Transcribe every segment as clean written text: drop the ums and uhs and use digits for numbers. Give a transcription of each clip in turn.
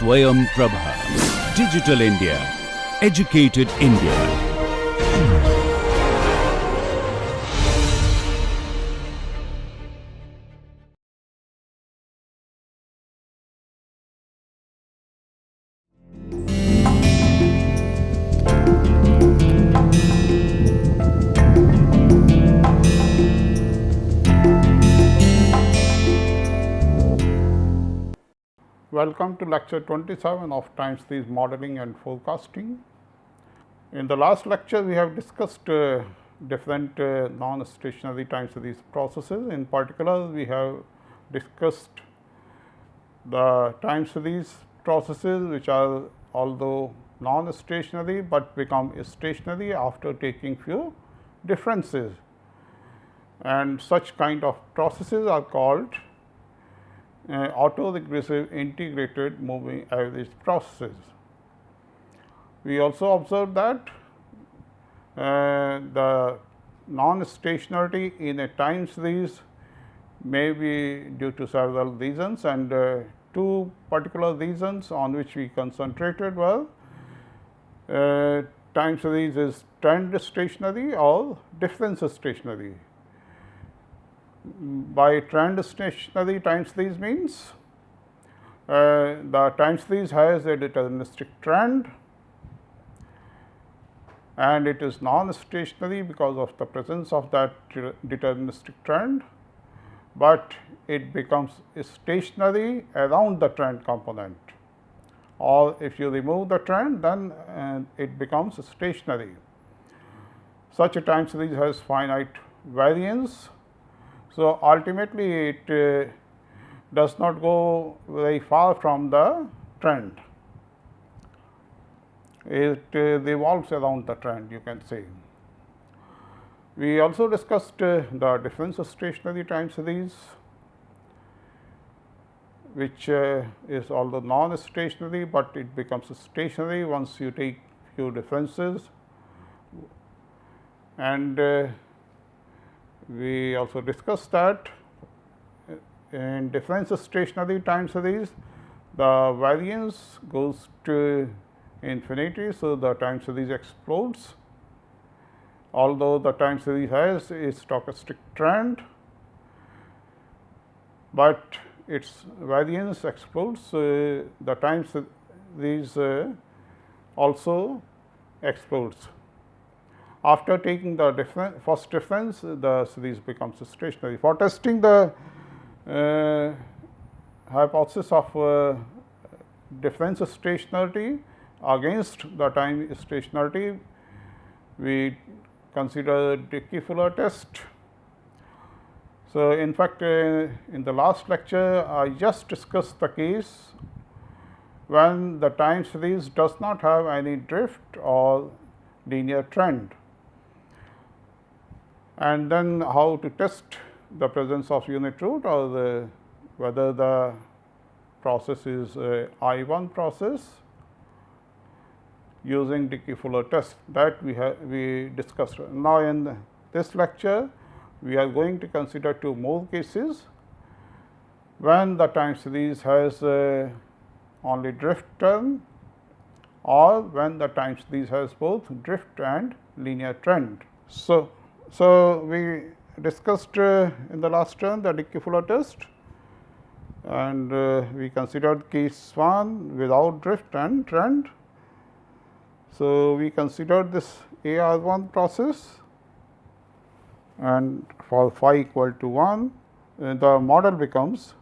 Swayam Prabha. Digital India. Educated India. Welcome to lecture 27 of Time Series Modeling and Forecasting. In the last lecture, we have discussed different non-stationary time series processes. In particular, we have discussed the time series processes which are although non-stationary, but become stationary after taking few differences, and such kind of processes are called autoregressive integrated moving average processes. We also observed that the non-stationarity in a time series may be due to several reasons, and two particular reasons on which we concentrated were time series is trend stationary or difference stationary. By trend stationary time series means the time series has a deterministic trend and it is non-stationary because of the presence of that deterministic trend, but it becomes stationary around the trend component, or if you remove the trend, then it becomes stationary. Such a time series has finite variance. So, ultimately it does not go very far from the trend, it revolves around the trend, you can say. We also discussed the difference stationary time series, which is although non-stationary, but it becomes stationary once you take few differences, and we also discussed that in difference stationary time series, the variance goes to infinity. So, the time series explodes, although the time series has a stochastic trend, but its variance explodes. The time series also explodes. After taking the first difference, the series becomes stationary. For testing the hypothesis of difference stationarity against the time stationarity, we consider Dickey-Fuller test. So, in fact, in the last lecture, I just discussed the case when the time series does not have any drift or linear trend, and then how to test the presence of unit root, or whether the process is I1 process using Dickey-Fuller test, that we discussed. Now, in this lecture, we are going to consider two more cases when the time series has only drift term, or when the time series has both drift and linear trend. So, we discussed in the last term the Dickey-Fuller test, and we considered case 1 without drift and trend. So, we considered this AR1 process, and for phi equal to 1, the model becomes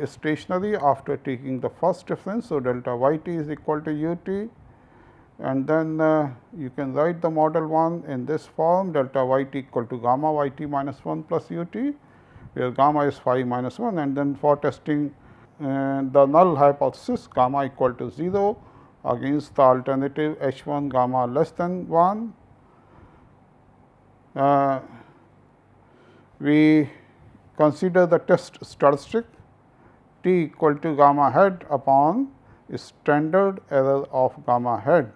stationary after taking the first difference. So, delta y t is equal to u t, and then you can write the model 1 in this form, delta y t equal to gamma y t minus 1 plus u t, where gamma is phi minus 1, and then for testing the null hypothesis gamma equal to 0 against the alternative h 1 gamma less than 1. We consider the test statistic t equal to gamma head upon standard error of gamma head.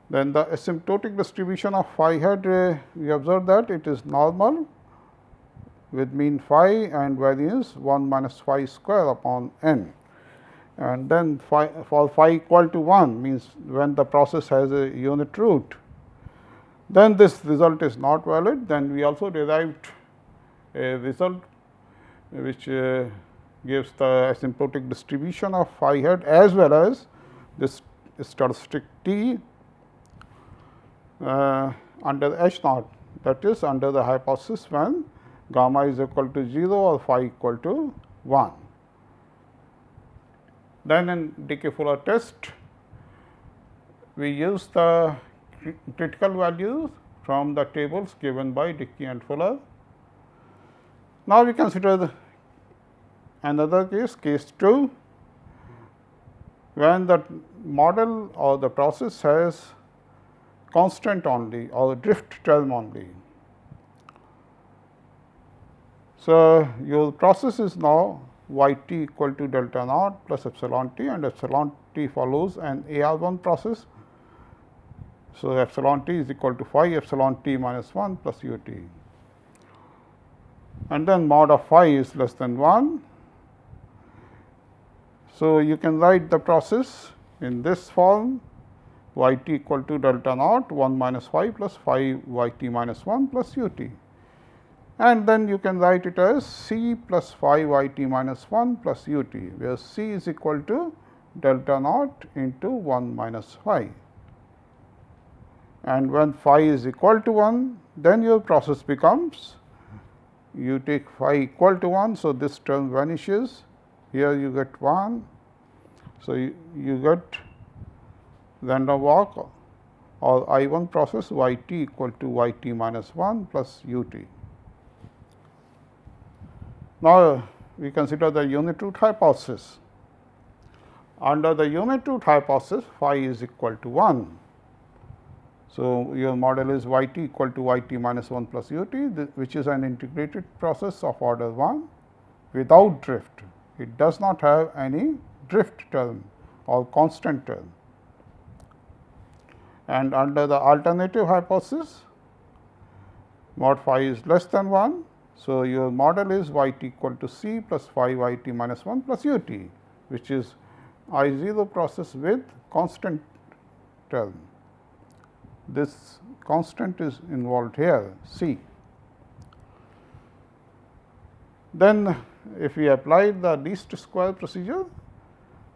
Then the asymptotic distribution of phi head, we observe that it is normal with mean phi and variance 1 minus phi square upon n. and then phi, for phi equal to 1 means when the process has a unit root, then this result is not valid. Then we also derived a result which gives the asymptotic distribution of phi hat as well as this statistic t under H naught, that is under the hypothesis when gamma is equal to 0 or phi equal to 1. Then in decay Fuller test, we use the critical values from the tables given by Dickey and Fuller. Now, we consider another case, case 2, when the model or the process has constant only or drift term only. So, your process is now y t equal to delta naught plus epsilon t, and epsilon t follows an AR1 process. So, epsilon t is equal to phi epsilon t minus 1 plus u t, and then mod of phi is less than 1. So, you can write the process in this form, y t equal to delta naught 1 minus phi plus phi y t minus 1 plus u t, and then you can write it as c plus phi y t minus 1 plus u t, where c is equal to delta naught into 1 minus phi. And when phi is equal to 1, then your process becomes, you take phi equal to 1. So, this term vanishes, here you get 1. So, you get random walk or I1 process y t equal to y t minus 1 plus u t. Now, we consider the unit root hypothesis. Under the unit root hypothesis, phi is equal to 1. So, your model is y t equal to y t minus 1 plus u t, which is an integrated process of order 1 without drift. It does not have any drift term or constant term. And under the alternative hypothesis, mod phi is less than 1. So, your model is y t equal to c plus phi y t minus 1 plus u t, which is I0 process with constant term. This constant is involved here, c. Then, if we apply the least square procedure,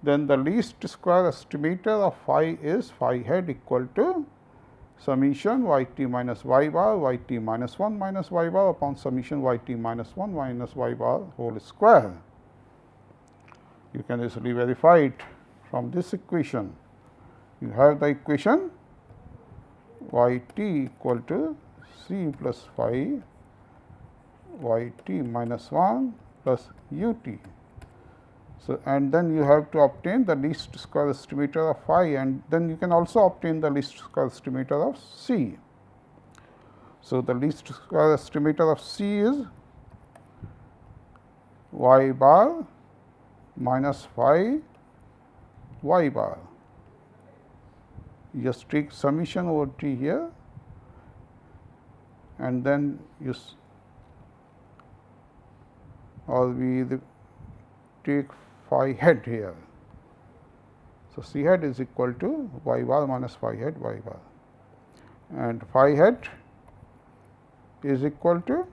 then the least square estimator of phi is phi hat equal to summation y t minus y bar y t minus 1 minus y bar upon summation y t minus 1 minus y bar whole square. You can easily verify it from this equation. You have the equation y t equal to c plus phi y t minus 1 plus u t. So, and then you have to obtain the least square estimator of phi, and then you can also obtain the least square estimator of c. So, the least square estimator of c is y bar minus phi y bar. You just take summation over t here, and then you we take phi hat here. So, c hat is equal to y bar minus phi hat y bar, and phi hat is equal to,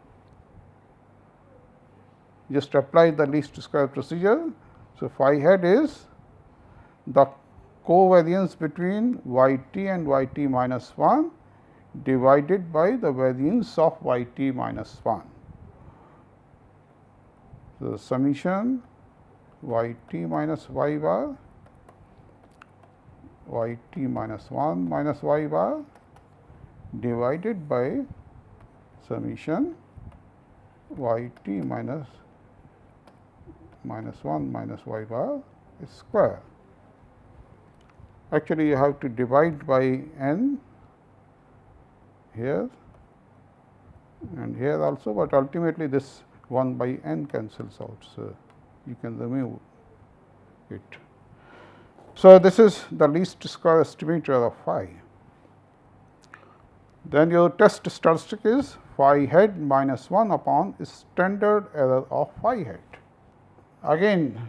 just apply the least square procedure. So, phi hat is the covariance between y t and y t minus 1 divided by the variance of y t minus 1. So, summation y t minus y bar y t minus 1 minus y bar divided by summation y t minus 1 minus y bar square. Actually, you have to divide by n here and here also, but ultimately this 1 by n cancels out. So, you can remove it. So, this is the least square estimator of phi. Then your test statistic is phi hat minus 1 upon standard error of phi hat. Again,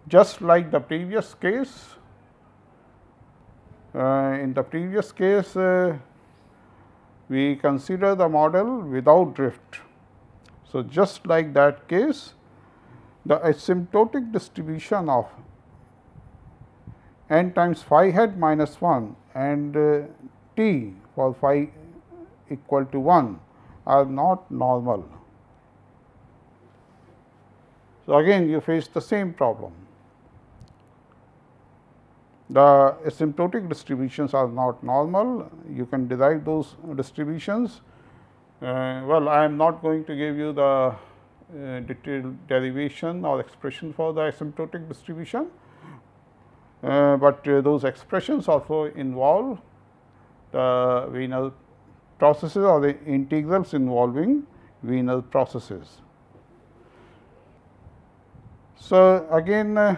just like the previous case, in the previous case we consider the model without drift. So, just like that case, the asymptotic distribution of n times phi hat minus 1 and t for phi equal to 1 are not normal. So, again you face the same problem. The asymptotic distributions are not normal, you can derive those distributions. Well, I am not going to give you the detailed derivation or expression for the asymptotic distribution, but those expressions also involve the venal processes or the integrals involving venal processes. So, again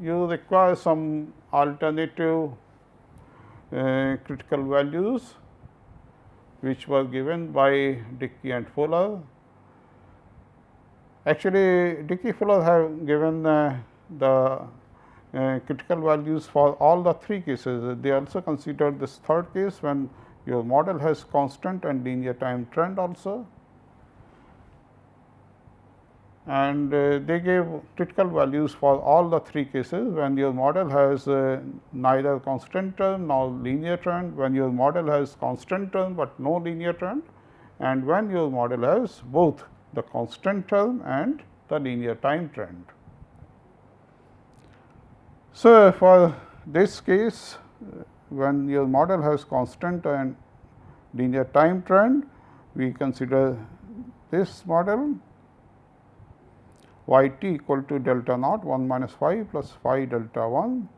you require some alternative critical values which were given by Dickey and Fuller. Actually, Dickey Fuller have given the critical values for all the three cases. They also considered this third case when your model has constant and linear time trend also, and they gave critical values for all the three cases when your model has neither constant term nor linear trend, when your model has constant term, but no linear trend, and when your model has both the constant term and the linear time trend. So, for this case, when your model has constant and linear time trend, we consider this model y t equal to delta naught 1 minus phi plus phi delta 1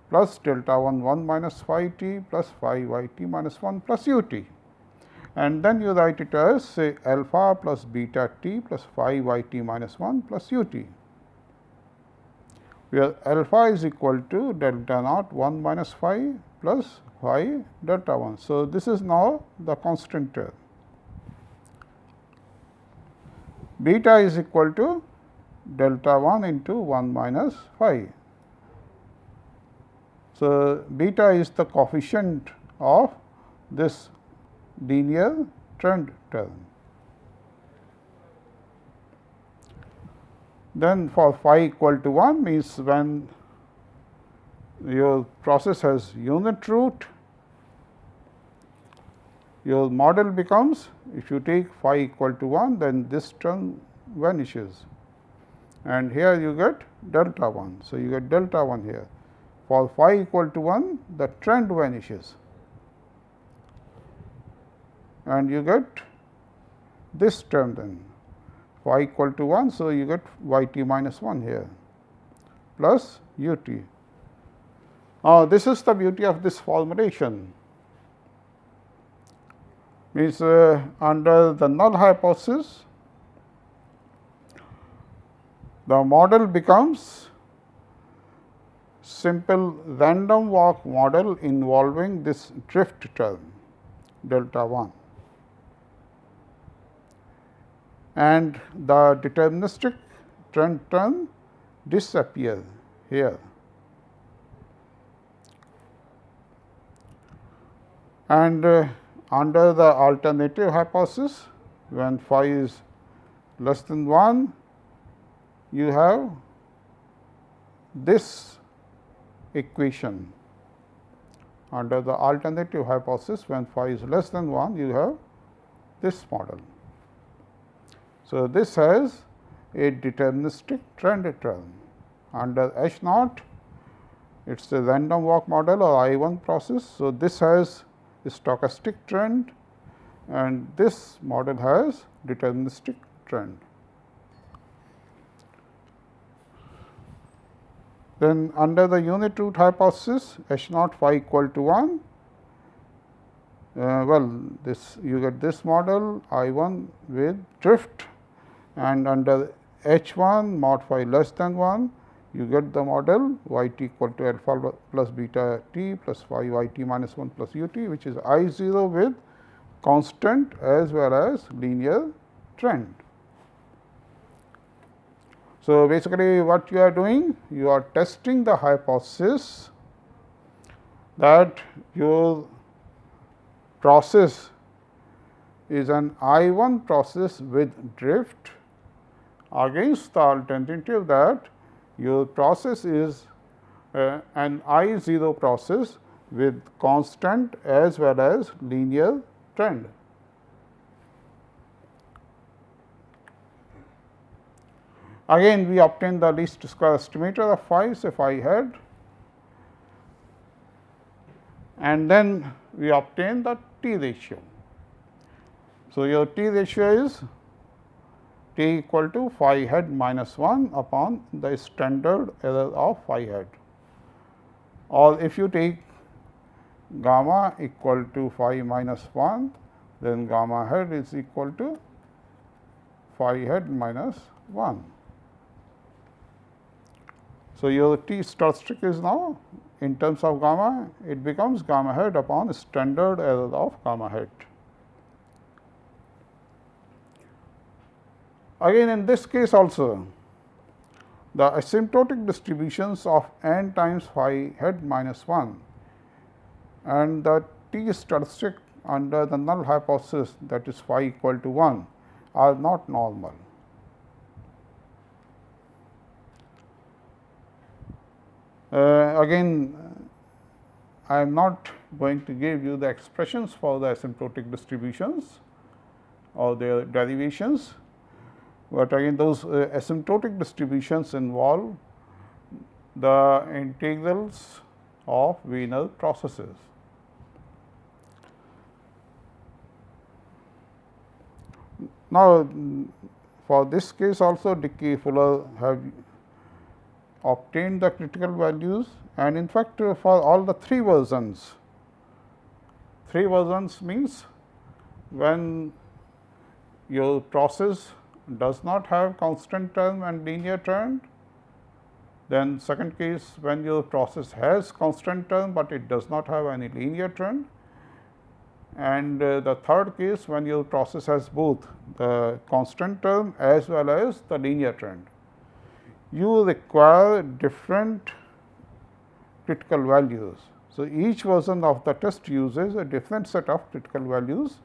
plus delta 1 minus phi t plus phi y t minus 1 plus u t, and then you write it as say alpha plus beta t plus phi y t minus 1 plus u t, where alpha is equal to delta naught 1 minus phi plus phi delta 1. So, this is now the constant term. Beta is equal to delta 1 into 1 minus phi. So, beta is the coefficient of this linear trend term. Then for phi equal to 1 means when your process has unit root, your model becomes, if you take phi equal to 1, then this term vanishes, and here you get delta 1. So, you get delta 1 here. For phi equal to 1, the trend vanishes and you get this term then phi equal to 1. So, you get y t minus 1 here plus u t. Now, this is the beauty of this formulation, means under the null hypothesis, the model becomes simple random walk model involving this drift term delta 1, and the deterministic trend term disappear here, and under the alternative hypothesis, when phi is less than 1, you have this equation. Under the alternative hypothesis, when phi is less than 1, you have this model. So, this has a deterministic trend term. Under H naught, it is a random walk model or I1 process. So, this has a stochastic trend and this model has deterministic trend. Then under the unit root hypothesis, H naught phi equal to 1, well, this you get this model I1 with drift, and under H1 mod phi less than 1, you get the model y t equal to alpha plus beta t plus phi y t minus 1 plus u t, which is I 0 with constant as well as linear trend. So, basically what you are doing? You are testing the hypothesis that your process is an I1 process with drift against the alternative that your process is an I0 process with constant as well as linear trend. Again we obtain the least square estimator of phi, say phi hat, and then we obtain the t ratio. So, your t ratio is t equal to phi hat minus 1 upon the standard error of phi hat, or if you take gamma equal to phi minus 1, then gamma hat is equal to phi hat minus 1. So, your t statistic is now in terms of gamma, it becomes gamma hat upon standard error of gamma hat. Again in this case also, the asymptotic distributions of n times phi hat minus 1 and the t statistic under the null hypothesis, that is phi equal to 1, are not normal. Again I am not going to give you the expressions for the asymptotic distributions or their derivations, but again those asymptotic distributions involve the integrals of Wiener processes. Now, for this case also Dickey Fuller have obtained the critical values, and in fact for all the three versions means when your process does not have constant term and linear trend, then second case when your process has constant term, but it does not have any linear trend, and the third case when your process has both the constant term as well as the linear trend. You require different critical values. So, each version of the test uses a different set of critical values.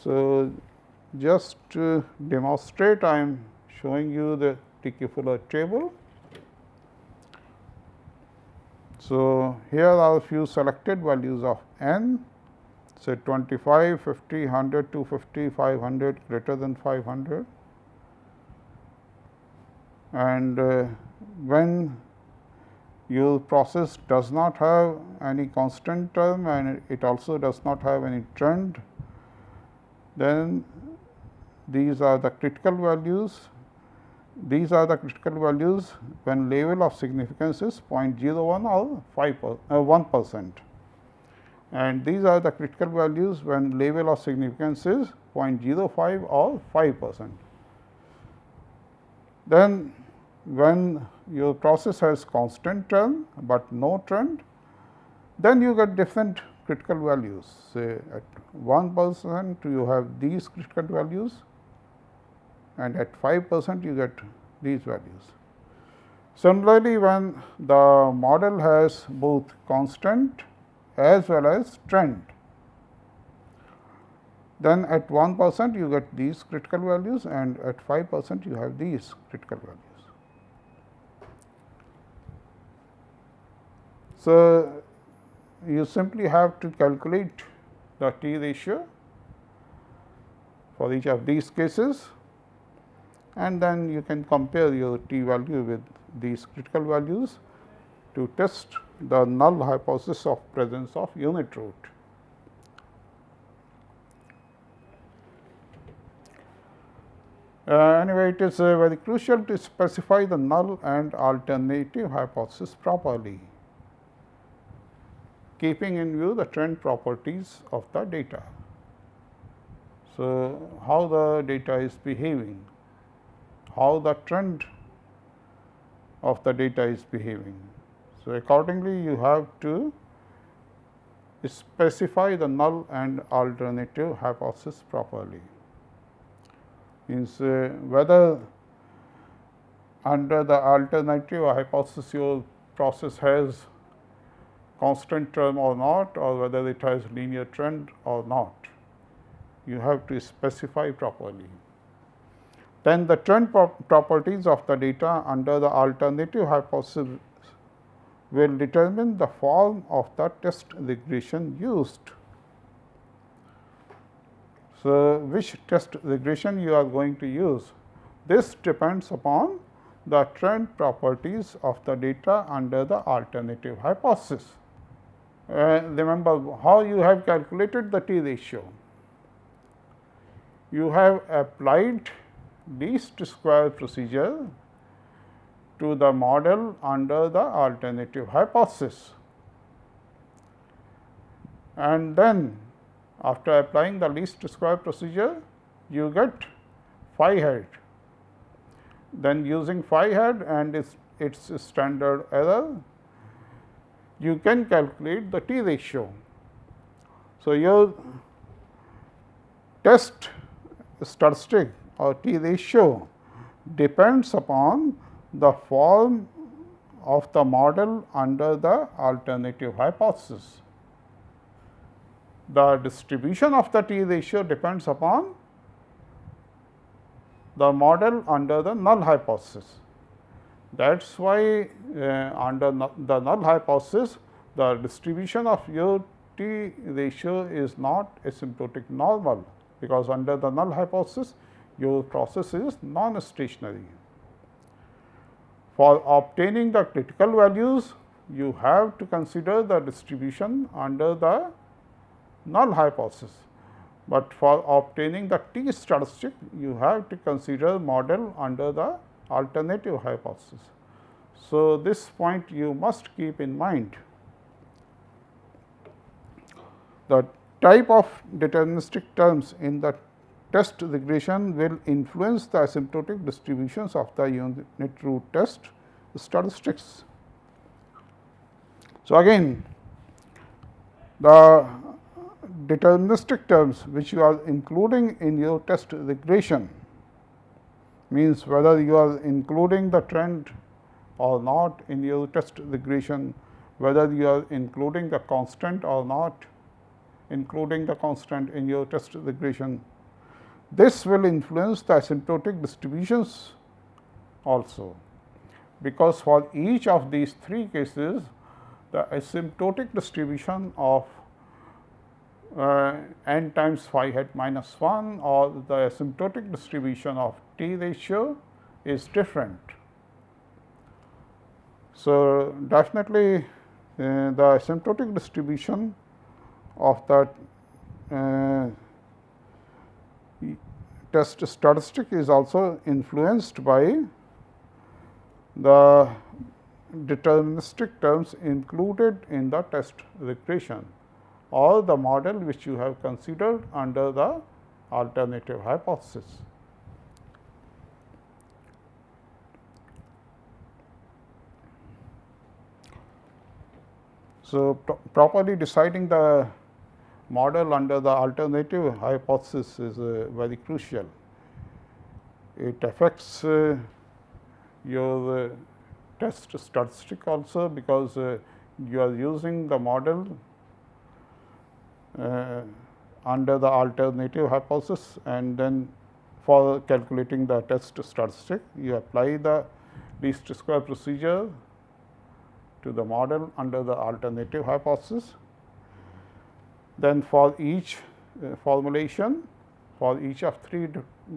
So, just to demonstrate, I am showing you the Dickey Fuller table. So, here are a few selected values of n, say 25, 50, 100, 250, 500, greater than 500. And when your process does not have any constant term and it also does not have any trend, then these are the critical values. These are the critical values when level of significance is 0.01 or 1%, and these are the critical values when level of significance is 0.05 or 5%. Then when your process has constant term, but no trend, then you get different critical values. Say at 1% you have these critical values, and at 5% you get these values. Similarly, when the model has both constant as well as trend, then at 1% you get these critical values, and at 5% you have these critical values. So, you simply have to calculate the t ratio for each of these cases, and then you can compare your t value with these critical values to test the null hypothesis of presence of unit root. Anyway, it is very crucial to specify the null and alternative hypothesis properly, keeping in view the trend properties of the data. So, how the data is behaving, how the trend of the data is behaving. So, accordingly you have to specify the null and alternative hypothesis properly. Means whether under the alternative hypothesis your process has constant term or not, or whether it has linear trend or not. You have to specify properly. Then the trend properties of the data under the alternative hypothesis will determine the form of the test regression used. So, which test regression you are going to use? This depends upon the trend properties of the data under the alternative hypothesis. Remember how you have calculated the t ratio. You have applied least square procedure to the model under the alternative hypothesis, and then after applying the least square procedure you get phi hat. Then using phi hat and its standard error, you can calculate the t ratio. So, your test statistic or t ratio depends upon the form of the model under the alternative hypothesis. The distribution of the t ratio depends upon the model under the null hypothesis. That is why under the null hypothesis, the distribution of your t ratio is not asymptotic normal, because under the null hypothesis your process is non-stationary. For obtaining the critical values, you have to consider the distribution under the null hypothesis, but for obtaining the t statistic, you have to consider model under the alternative hypothesis. So, this point you must keep in mind. The type of deterministic terms in the test regression will influence the asymptotic distributions of the unit root test statistics. So, again the deterministic terms which you are including in your test regression means whether you are including the trend or not in your test regression, whether you are including the constant or not including the constant in your test regression. This will influence the asymptotic distributions also, because for each of these three cases the asymptotic distribution of n times phi hat minus 1 or the asymptotic distribution of t ratio is different. So, definitely the asymptotic distribution of that test statistic is also influenced by the deterministic terms included in the test regression or the model which you have considered under the alternative hypothesis. So, properly deciding the model under the alternative hypothesis is very crucial. It affects your test statistic also, because you are using the model under the alternative hypothesis, and then for calculating the test statistic you apply the least square procedure to the model under the alternative hypothesis. Then for each formulation, for each of three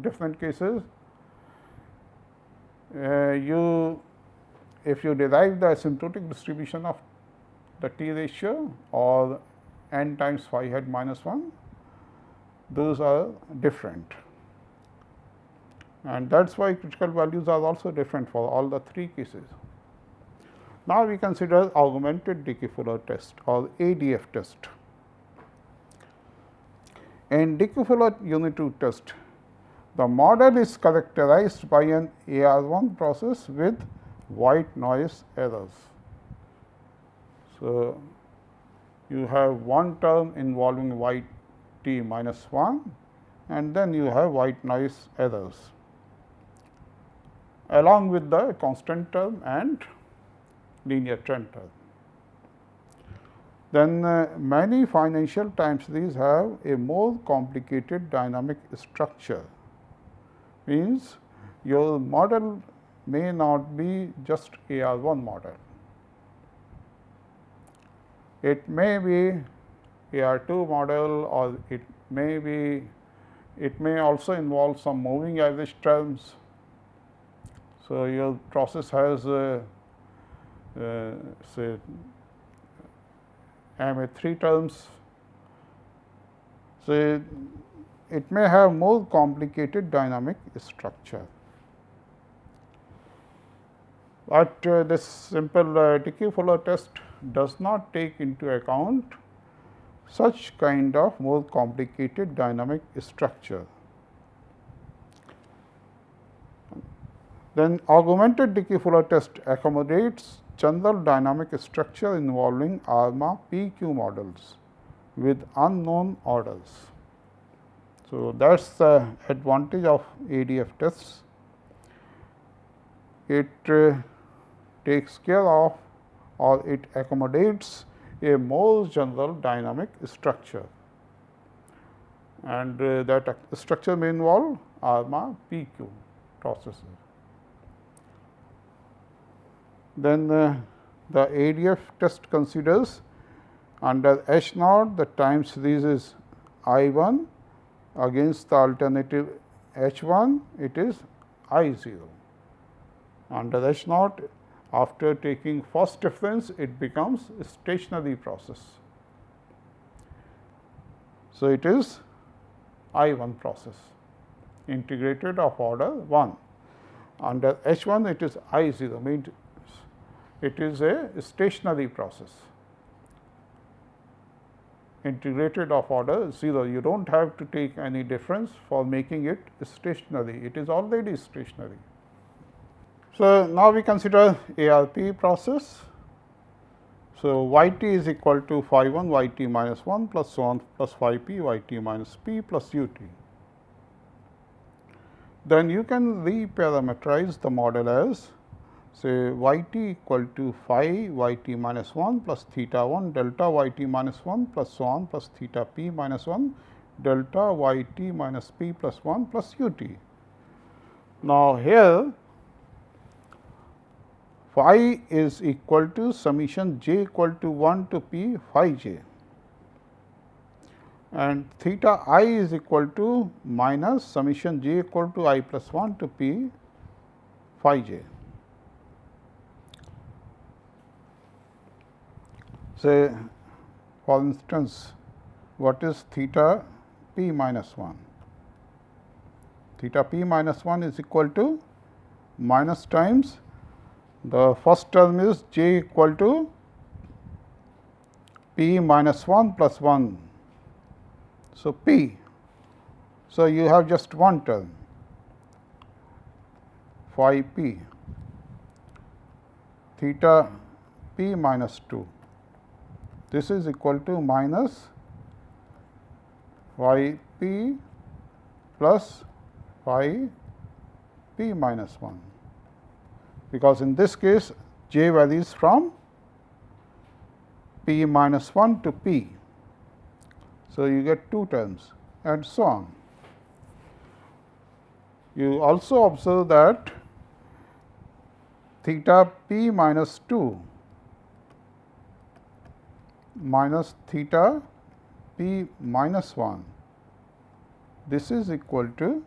different cases, if you derive the asymptotic distribution of the t ratio or n times phi hat minus 1, those are different, and that is why critical values are also different for all the three cases. Now, we consider augmented decay-Fuller test or ADF test. In decay-Fuller unit root test, the model is characterized by an AR1 process with white noise errors. So, you have one term involving white t minus 1 and then you have white noise errors. along with the constant term and linear trend term. Then many financial time series have a more complicated dynamic structure, means your model may not be just AR1 model. It may be AR2 model, or it may also involve some moving average terms. So, your process has say MA3 terms. So, it may have more complicated dynamic structure. But this simple Dickey-Fuller test does not take into account such kind of more complicated dynamic structure. Then augmented Dickey-Fuller test accommodates general dynamic structure involving ARMA PQ models with unknown orders. So, that is the advantage of ADF tests. It takes care of, or it accommodates a more general dynamic structure, and that structure may involve ARMA PQ processes. Then the ADF test considers under H naught the time series is I1, against the alternative H1 it is I0. Under H naught, after taking first difference, it becomes a stationary process. So, it is I1 process integrated of order 1. Under H1 it is I0, means it is a stationary process integrated of order 0. You do not have to take any difference for making it stationary, it is already stationary. So, now we consider ARP process. So, yt is equal to phi 1 yt minus 1 plus so on plus phi p yt minus p plus ut. Then you can reparameterize the model as say yt equal to phi yt minus 1 plus theta 1 delta yt minus 1 plus so on plus theta p minus 1 delta yt minus p plus 1 plus ut. Now, here phi is equal to summation j equal to 1 to p phi j, and theta I is equal to minus summation j equal to I plus 1 to p phi j. Say for instance, what is theta p minus 1? Theta p minus 1 is equal to minus times the first term is j equal to p minus 1 plus 1. So, p. So, you have just one term phi p, theta p minus 2. This is equal to minus phi p plus phi p minus 1, because in this case j varies from p minus 1 to p. So, you get two terms and so on. You also observe that theta p minus 2 minus theta p minus 1, this is equal to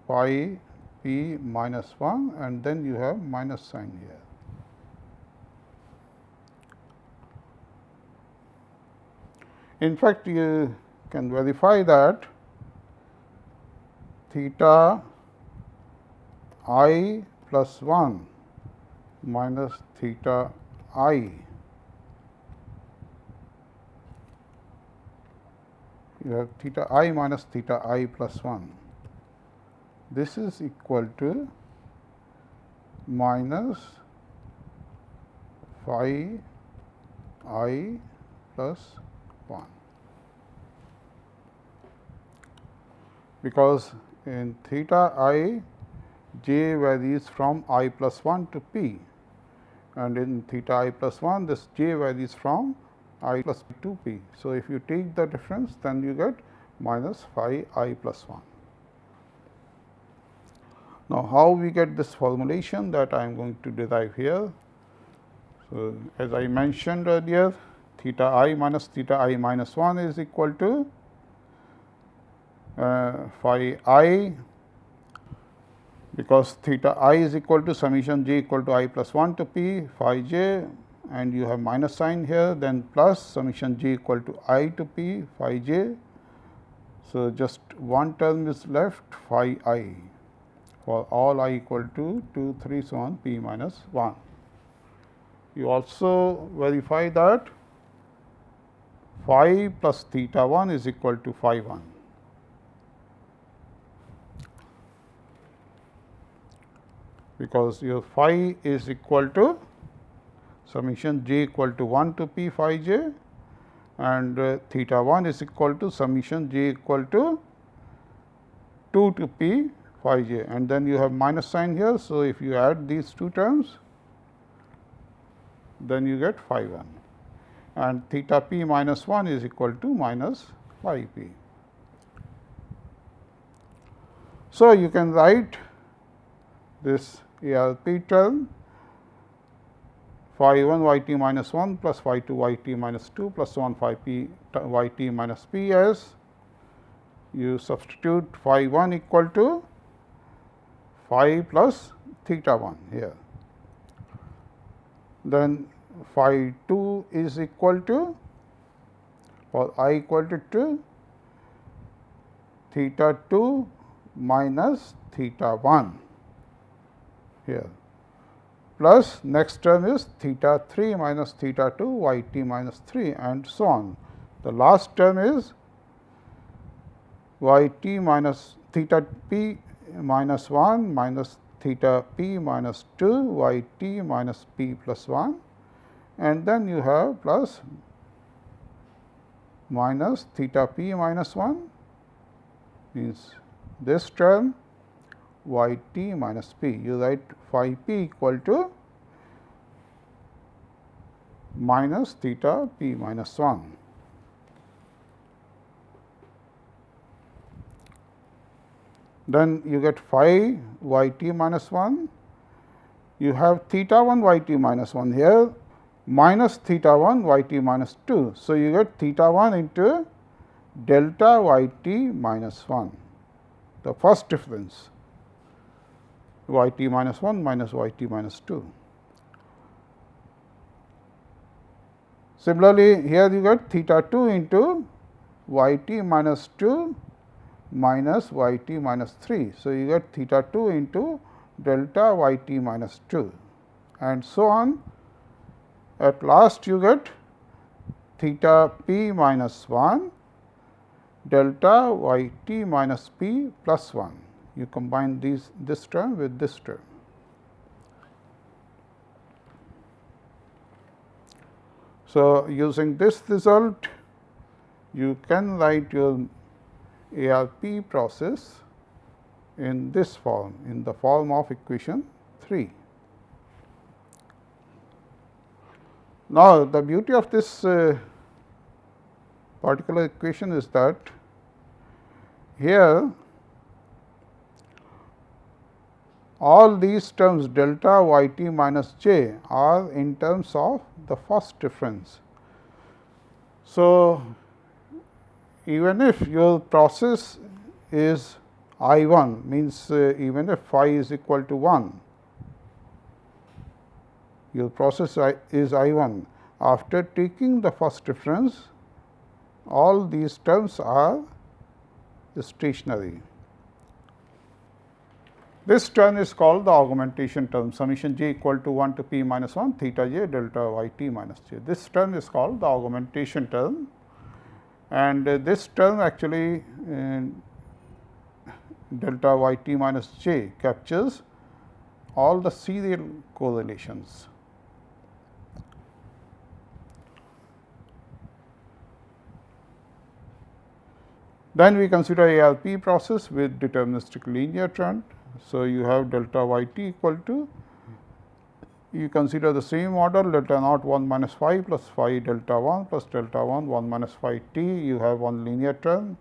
phi p minus 1, and then you have minus sign here. In fact, you can verify that theta I plus 1 minus theta I, you have theta I minus theta I plus 1. This is equal to minus phi I plus 1, because in theta I, j varies from I plus 1 to p, and in theta I plus 1 this j varies from I plus 2 p. So, if you take the difference, then you get minus phi I plus 1. Now, how we get this formulation, that I am going to derive here. So, as I mentioned earlier, theta I minus 1 is equal to phi I, because theta I is equal to summation j equal to I plus 1 to p phi j, and you have minus sign here, then plus summation j equal to I to p phi j. So, just one term is left, phi I, for all I equal to 2, 3, so on p minus 1. You also verify that phi plus theta 1 is equal to phi 1. Because your phi is equal to summation j equal to 1 to p phi j, and theta 1 is equal to summation j equal to 2 to p phi j, and then you have minus sign here. So, if you add these two terms, then you get phi 1, and theta p minus 1 is equal to minus phi p. So, you can write this ARP term phi 1 y t minus 1 plus phi 2 y t minus 2 plus 1 phi p y t minus p as you substitute phi 1 equal to phi plus theta 1 here. Then phi 2 is equal to, for I equal to 2, theta 2 minus theta 1 here, plus next term is theta 3 minus theta 2 y t minus 3, and so on. The last term is y t minus theta p minus 1 minus theta p minus 2 y t minus p plus 1, and then you have plus minus theta p minus 1 means this term y t minus p. You write phi p equal to minus theta p minus 1. Then you get phi y t minus 1. You have theta 1 y t minus 1 here, minus theta 1 y t minus 2. So, you get theta 1 into delta y t minus 1, the first difference, y t minus 1 minus y t minus 2. Similarly, here you get theta 2 into y t minus 2 minus y t minus 3. So, you get theta 2 into delta y t minus 2, and so on. At last, you get theta p minus 1 delta y t minus p plus 1. You combine this term with this term. So, using this result, you can write your ARP process in this form, in the form of equation 3. Now, the beauty of this particular equation is that here all these terms delta y t minus j are in terms of the first difference. So, even if your process is I 1, means even if phi is equal to 1, your process is I 1. After taking the first difference, all these terms are stationary. This term is called the augmentation term, summation j equal to 1 to p minus 1 theta j delta y t minus j. This term is called the augmentation term, and this term actually delta y t minus j captures all the serial correlations. Then we consider ARP process with deterministic linear trend. So, you have delta y t equal to, you consider the same model delta naught 1 minus phi plus phi delta 1 plus delta 1 1 minus phi t, you have one linear term,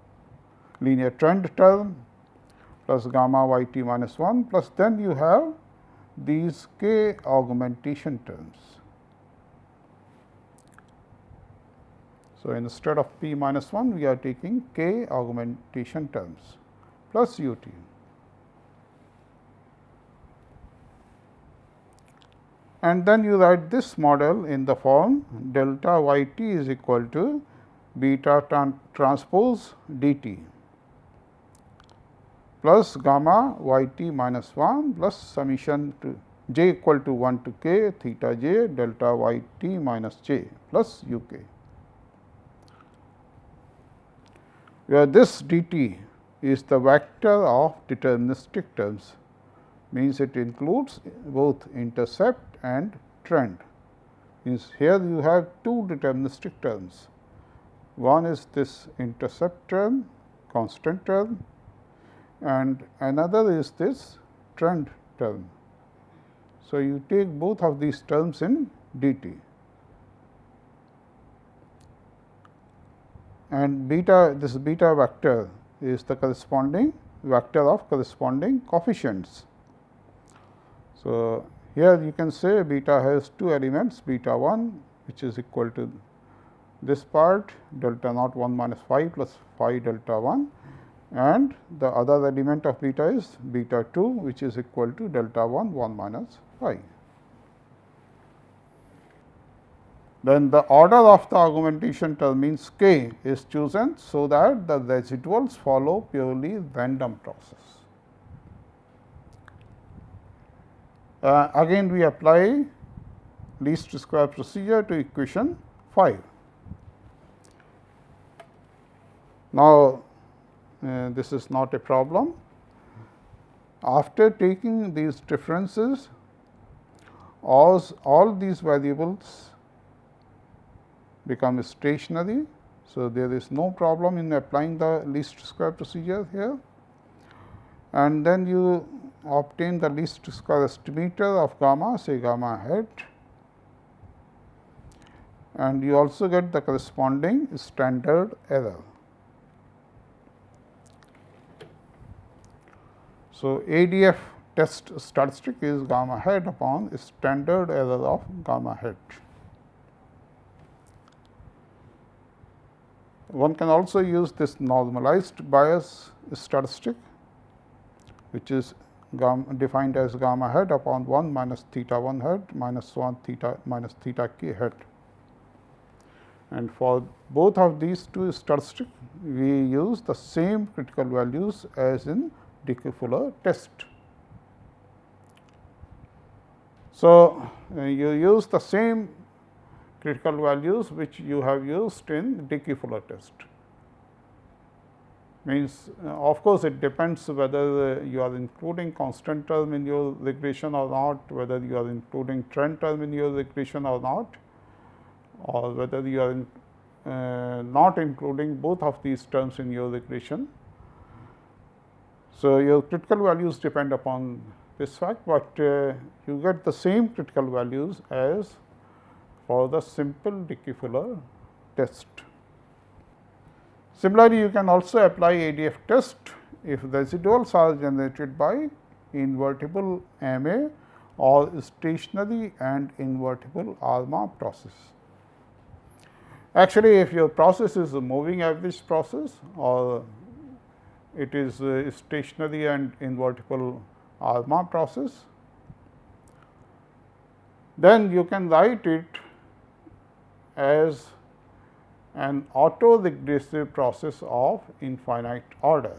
linear trend term plus gamma y t minus 1 plus then you have these k augmentation terms. So, instead of p minus 1 we are taking k augmentation terms plus u t. And then you write this model in the form delta y t is equal to beta transpose d t plus gamma y t minus 1 plus summation to j equal to 1 to k theta j delta y t minus j plus u k, where this d t is the vector of deterministic terms, means it includes both intercept and trend. Means here you have two deterministic terms, one is this intercept term, constant term, and another is this trend term. So, you take both of these terms in d t, and beta, this beta vector is the corresponding vector of corresponding coefficients. So, here you can say beta has two elements, beta 1 which is equal to this part delta naught 1 minus phi plus phi delta 1, and the other element of beta is beta 2 which is equal to delta 1 1 minus phi. Then the order of the augmentation term means k is chosen, so that the residuals follow purely random process. Again we apply least square procedure to equation 5. Now, this is not a problem. After taking these differences, all these variables become stationary. So, there is no problem in applying the least square procedure here, and then you obtain the least square estimator of gamma, say gamma hat, and you also get the corresponding standard error. So, ADF test statistic is gamma hat upon standard error of gamma hat. One can also use this normalized bias statistic, which is defined as gamma hat upon 1 minus theta 1 hat minus 1 theta minus theta k hat. And for both of these two statistics, we use the same critical values as in Dickey-Fuller test. So, you use the same critical values which you have used in Dickey-Fuller test. Means of course, it depends whether you are including constant term in your regression or not, whether you are including trend term in your regression or not, or whether you are not including both of these terms in your regression. So, your critical values depend upon this fact, but you get the same critical values as for the simple Dickey-Fuller test. Similarly, you can also apply ADF test if residuals are generated by invertible MA or stationary and invertible ARMA process. Actually, if your process is a moving average process or it is a stationary and invertible ARMA process, then you can write it as an autoregressive process of infinite order.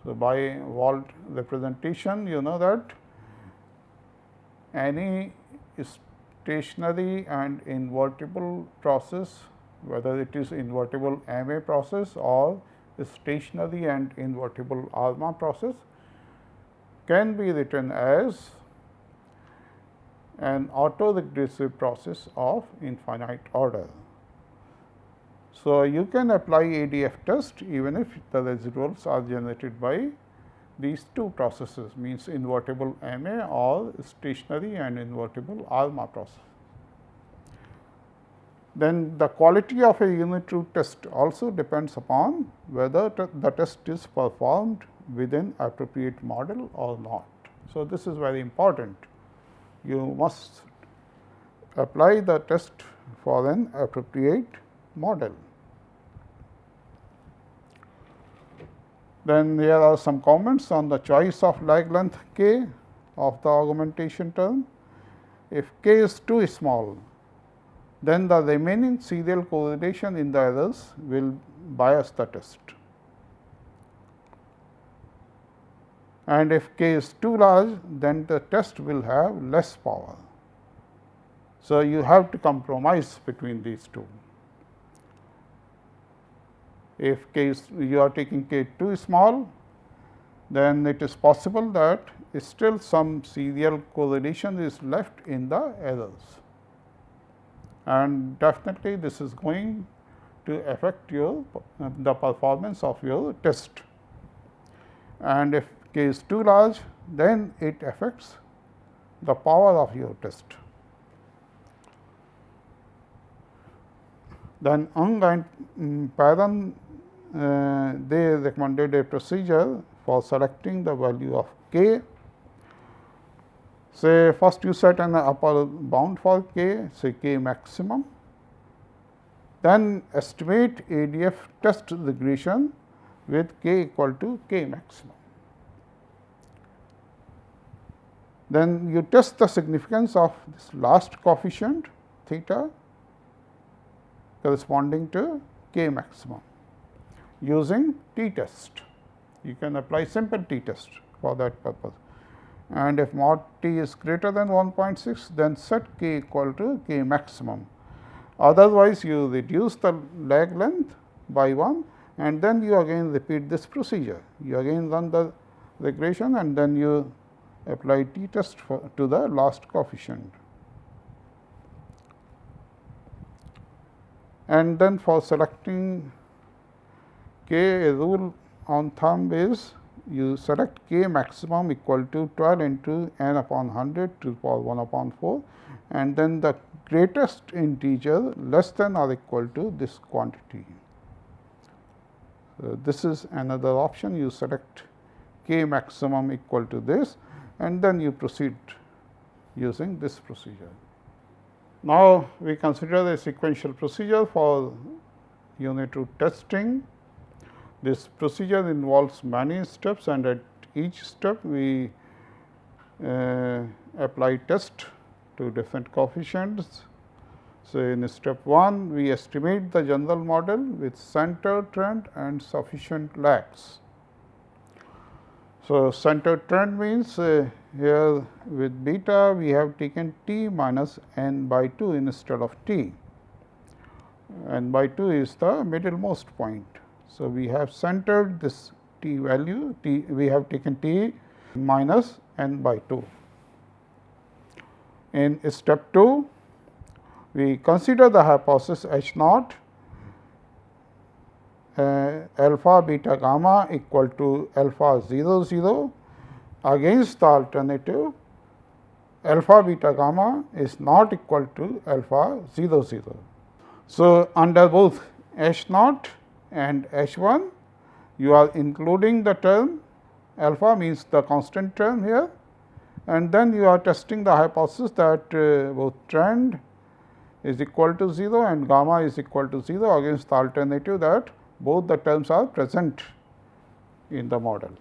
So, by Wald representation, you know that any stationary and invertible process, whether it is invertible MA process or stationary and invertible ARMA process, can be written as an autoregressive process of infinite order. So, you can apply ADF test even if the residuals are generated by these two processes, means invertible MA or stationary and invertible ARMA process. Then the quality of a unit root test also depends upon whether the test is performed within appropriate model or not. So, this is very important. You must apply the test for an appropriate model. Then here are some comments on the choice of lag length k of the augmentation term. If k is too small, then the remaining serial correlation in the errors will bias the test. And if k is too large, then the test will have less power. So, you have to compromise between these two. If k is, you are taking k too small, then it is possible that still some serial correlation is left in the errors, and definitely this is going to affect your the performance of your test. And if k is too large, then it affects the power of your test. Then Ung and Paran they recommended a procedure for selecting the value of k. Say first you set an upper bound for k, say k maximum, then estimate ADF test regression with k equal to k maximum. Then you test the significance of this last coefficient theta corresponding to k maximum using t-test. You can apply simple t-test for that purpose. And if mod t is greater than 1.6, then set k equal to k maximum. Otherwise, you reduce the lag length by 1, and then you again repeat this procedure. You again run the regression and then you apply t-test to the last coefficient. And then for selecting k, a rule on thumb is you select k maximum equal to 12 into n upon 100 to the power 1 upon 4, and then the greatest integer less than or equal to this quantity. So, this is another option. You select k maximum equal to this, and then you proceed using this procedure. Now, we consider a sequential procedure for unit root testing. This procedure involves many steps, and at each step we apply test to different coefficients. So, in step 1 we estimate the general model with center trend and sufficient lags. So, center trend means here with beta we have taken t minus n by 2 instead of t. N by 2 is the middlemost point. So, we have centered this t value, we have taken t minus n by 2. In step 2, we consider the hypothesis H naught alpha beta gamma equal to alpha 0 0 against the alternative alpha beta gamma is not equal to alpha 0 0. So, under both H naught and H 1, you are including the term alpha, means the constant term here, and then you are testing the hypothesis that both trend is equal to 0 and gamma is equal to 0 against the alternative that both the terms are present in the model.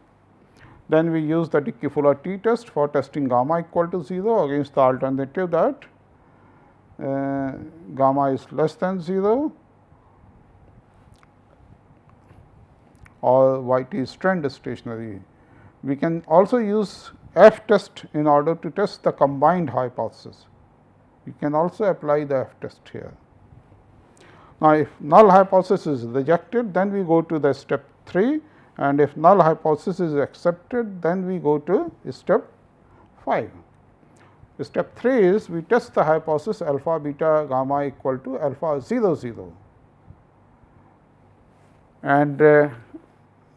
Then we use the Dickey-Fuller t-test for testing gamma equal to 0 against the alternative that gamma is less than 0 or y t is trend stationary. We can also use F test in order to test the combined hypothesis. We can also apply the F test here. Now, if null hypothesis is rejected, then we go to the step 3, and if null hypothesis is accepted, then we go to step 5. Step 3 is we test the hypothesis alpha beta gamma equal to alpha 0 0. and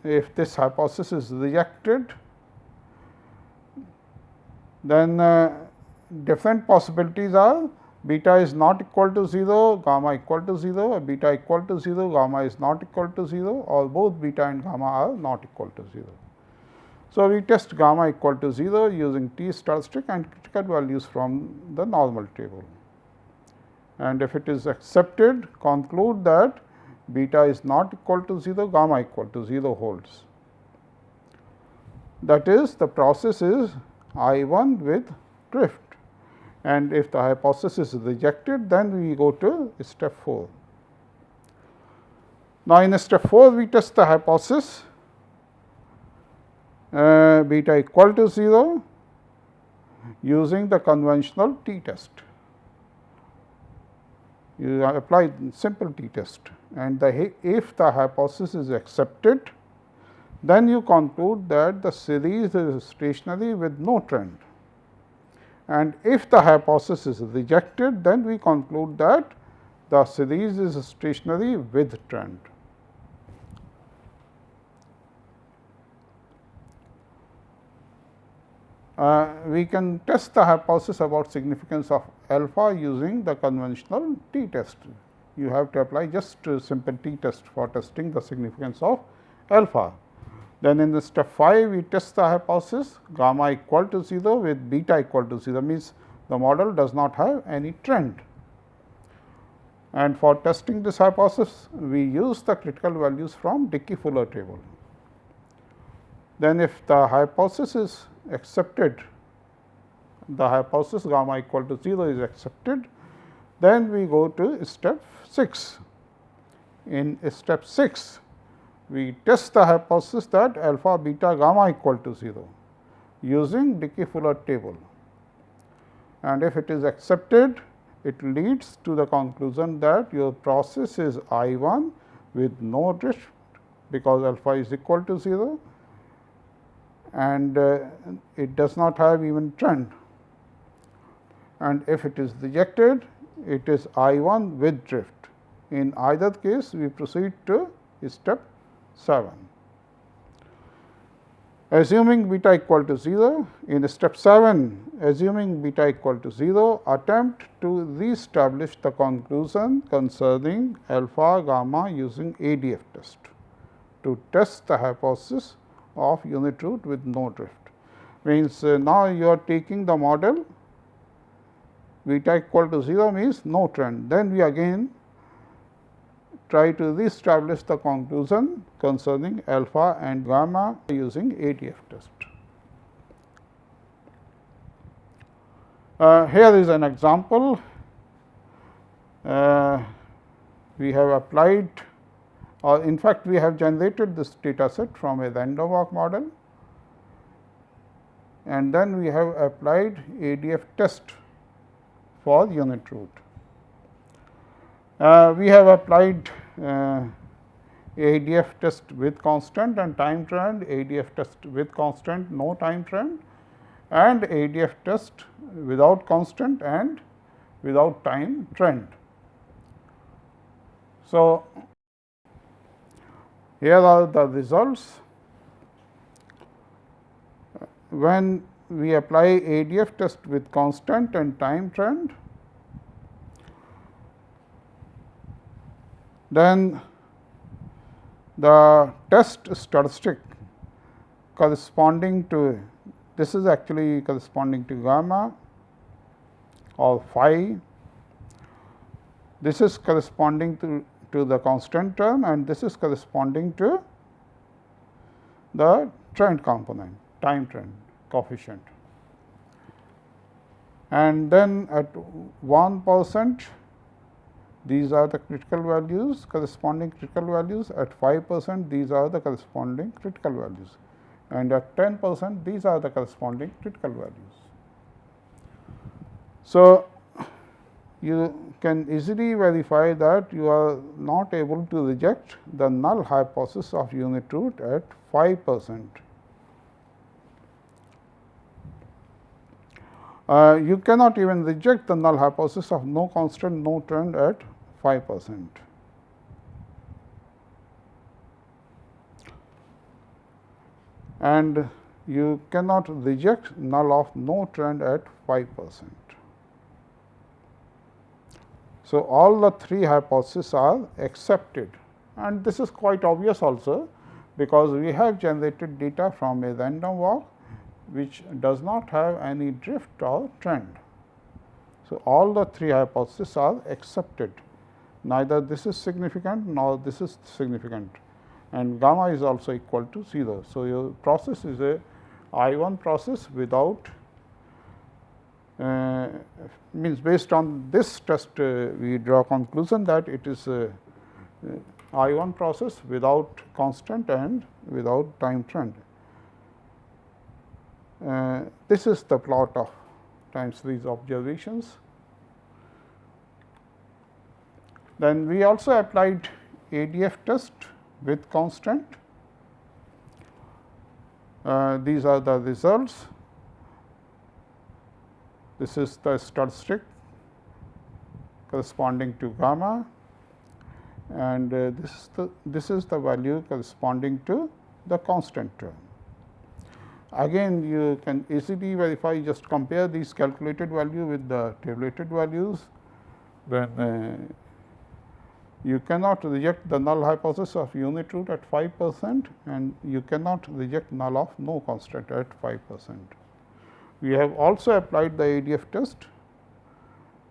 if this hypothesis is rejected, then different possibilities are beta is not equal to 0, gamma equal to 0, or beta equal to 0, gamma is not equal to 0, or both beta and gamma are not equal to 0. So, we test gamma equal to 0 using T statistic and critical values from the normal table, and if it is accepted, conclude that beta is not equal to 0, gamma equal to 0 holds. That is, the process is I1 with drift, and if the hypothesis is rejected, then we go to step 4. Now, in step 4, we test the hypothesis beta equal to 0 using the conventional t test. You apply simple t test, and if the hypothesis is accepted, then you conclude that the series is stationary with no trend, and if the hypothesis is rejected, then we conclude that the series is stationary with trend. We can test the hypothesis about significance of alpha using the conventional t test. You have to apply just a simple t test for testing the significance of alpha. Then in the step 5, we test the hypothesis gamma equal to 0 with beta equal to 0, means the model does not have any trend. And for testing this hypothesis, we use the critical values from Dickey-Fuller table. Then if the hypothesis is accepted, the hypothesis gamma equal to 0 is accepted, then we go to step 6. In step 6, we test the hypothesis that alpha, beta, gamma equal to 0 using Dickey-Fuller table, and if it is accepted, it leads to the conclusion that your process is I1 with no drift, because alpha is equal to 0 and it does not have even trend, and if it is rejected, it is I1 with drift. In either case, we proceed to step 7. Assuming beta equal to 0, in step 7, assuming beta equal to 0, attempt to re-establish the conclusion concerning alpha, gamma using ADF test to test the hypothesis of unit root with no drift. Means now you are taking the model beta equal to 0 means no trend, then we again try to re-establish the conclusion concerning alpha and gamma using ADF test. Here is an example. We have applied, or in fact, we have generated this data set from a random walk model, and then we have applied ADF test for unit root. We have applied ADF test with constant and time trend, ADF test with constant no time trend, and ADF test without constant and without time trend. So, here are the results. When we apply ADF test with constant and time trend, then the test statistic corresponding to, this is actually corresponding to gamma or phi, this is corresponding to the constant term, and this is corresponding to the trend component, time trend coefficient. And then at 1%, these are the critical values, corresponding critical values. At 5%, these are the corresponding critical values, and at 10%, these are the corresponding critical values. So, you can easily verify that you are not able to reject the null hypothesis of unit root at 5%. You cannot even reject the null hypothesis of no constant, no trend at 5%. and you cannot reject null of no trend at 5%. So, all the three hypotheses are accepted, and this is quite obvious also, because we have generated data from a random walk which does not have any drift or trend. So, all the three hypotheses are accepted, neither this is significant nor this is significant, and gamma is also equal to 0. So, your process is a I1 process without means based on this test we draw conclusion that it is a I1 process without constant and without time trend. This is the plot of time series observations. Then we also applied ADF test with constant. These are the results. This is the statistic corresponding to gamma, and this is the value corresponding to the constant term. Again, you can easily verify, just compare these calculated value with the tabulated values. Then you cannot reject the null hypothesis of unit root at 5%, and you cannot reject null of no constant at 5%. We have also applied the ADF test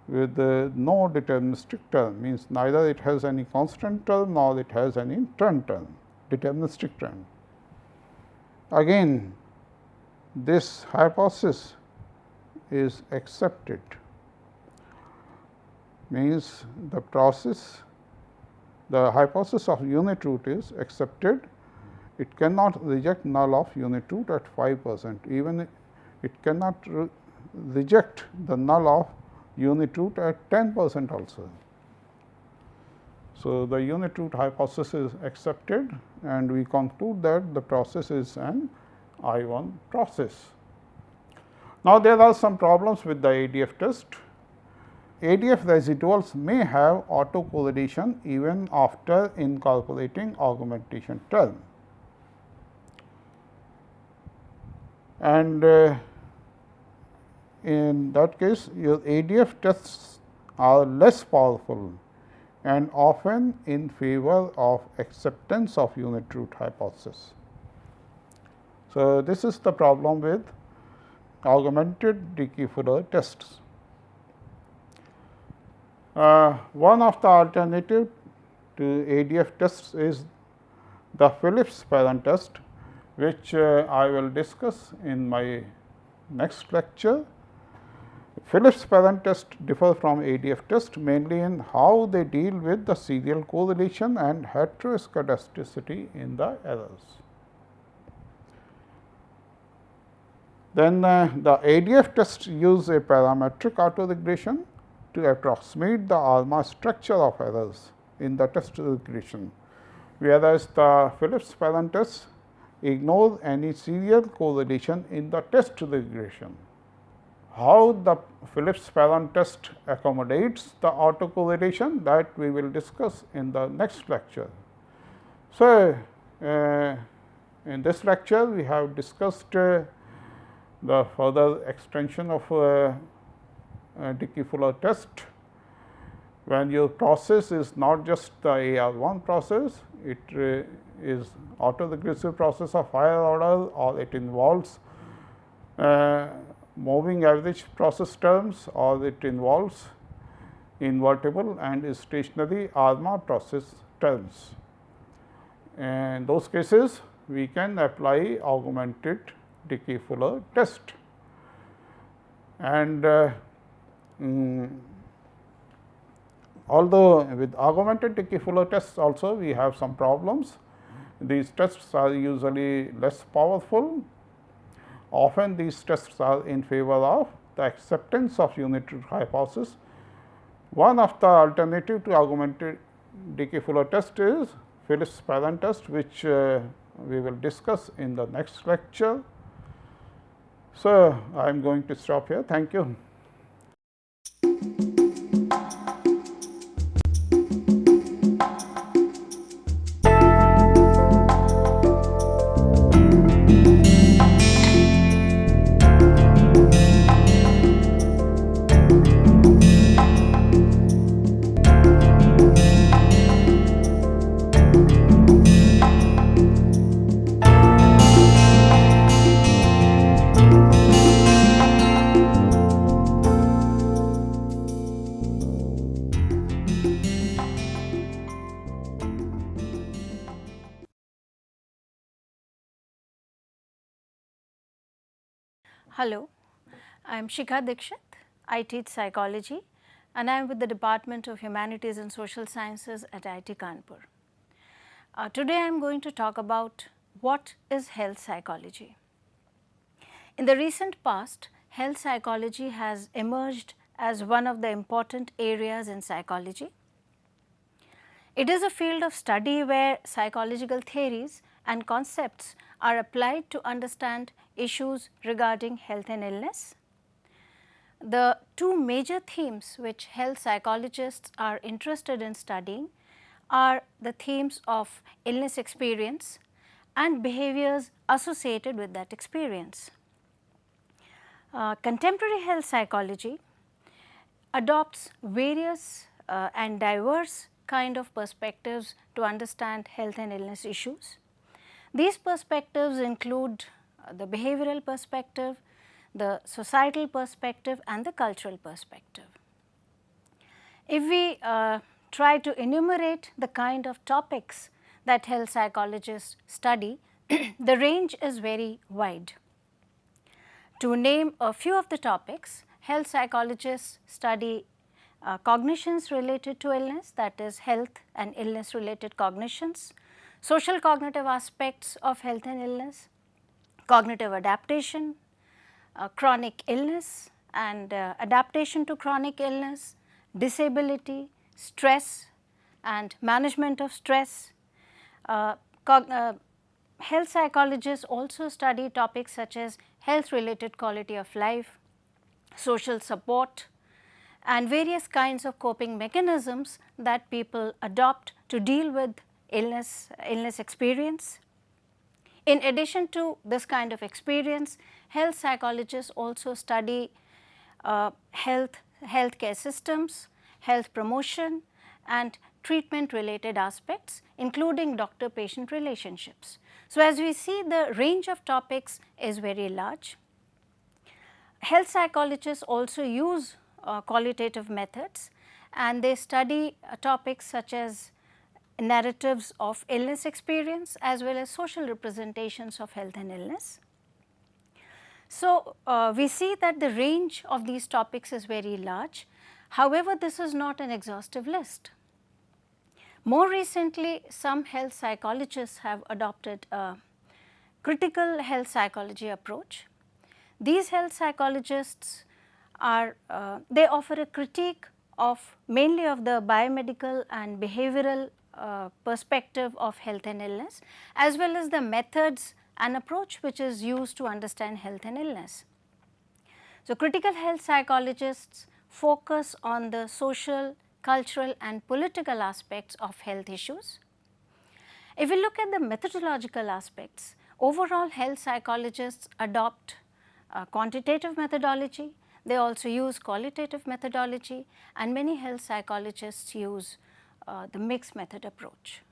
with no deterministic term, means neither it has any constant term nor it has any trend term, deterministic trend. Again, this hypothesis is accepted, means the hypothesis of unit root is accepted. It cannot reject null of unit root at 5%, even it cannot reject the null of unit root at 10% also. So, the unit root hypothesis is accepted, and we conclude that the process is an I1 process. Now, there are some problems with the ADF test. ADF residuals may have autocorrelation even after incorporating augmentation term, and in that case your ADF tests are less powerful and often in favor of acceptance of unit root hypothesis. So, this is the problem with augmented decay-Fuller tests. One of the alternative to ADF tests is the Phillips parent test, which I will discuss in my next lecture. Phillips parent test differ from ADF test mainly in how they deal with the serial correlation and heteroscedasticity in the errors. Then the ADF tests use a parametric autoregression to approximate the ARMA structure of errors in the test regression, whereas the Phillips parent test ignores any serial correlation in the test regression. How the Phillips parent test accommodates the autocorrelation, that we will discuss in the next lecture. So, in this lecture we have discussed the further extension of decay-Fuller test, when your process is not just the AR1 process, it is autoregressive process of higher order, or it involves moving average process terms, or it involves invertible and stationary ARMA process terms. In those cases, we can apply augmented decay-Fuller test. And although with augmented decay-Fuller tests also we have some problems, these tests are usually less powerful. Often these tests are in favor of the acceptance of unit root hypothesis. One of the alternative to augmented decay-Fuller test is Phillips parent test, which we will discuss in the next lecture. So, I am going to stop here. Thank you. Hello, I am Shikha Dikshit. I teach psychology and I am with the Department of Humanities and Social Sciences at IIT Kanpur. Today I am going to talk about what is health psychology. In the recent past, health psychology has emerged as one of the important areas in psychology. It is a field of study where psychological theories and concepts are applied to understand issues regarding health and illness. The two major themes which health psychologists are interested in studying are the themes of illness experience and behaviors associated with that experience. Contemporary health psychology adopts various and diverse kind of perspectives to understand health and illness issues. These perspectives include the behavioral perspective, the societal perspective and the cultural perspective. If we try to enumerate the kind of topics that health psychologists study, the range is very wide. To name a few of the topics, health psychologists study cognitions related to illness, that is health and illness related cognitions, social cognitive aspects of health and illness, cognitive adaptation, chronic illness and adaptation to chronic illness, disability, stress and management of stress. Health psychologists also study topics such as health related quality of life, social support and various kinds of coping mechanisms that people adopt to deal with illness experience. In addition to this kind of experience, health psychologists also study healthcare systems, health promotion and treatment related aspects including doctor-patient relationships. So, as we see, the range of topics is very large. Health psychologists also use qualitative methods and they study topics such as narratives of illness experience as well as social representations of health and illness. So, we see that the range of these topics is very large. However, this is not an exhaustive list. More recently, some health psychologists have adopted a critical health psychology approach. These health psychologists are they offer a critique of mainly of the biomedical and behavioral perspective of health and illness as well as the methods and approach which is used to understand health and illness. So, critical health psychologists focus on the social, cultural and political aspects of health issues. If we look at the methodological aspects, overall health psychologists adopt quantitative methodology, they also use qualitative methodology and many health psychologists use the mixed method approach.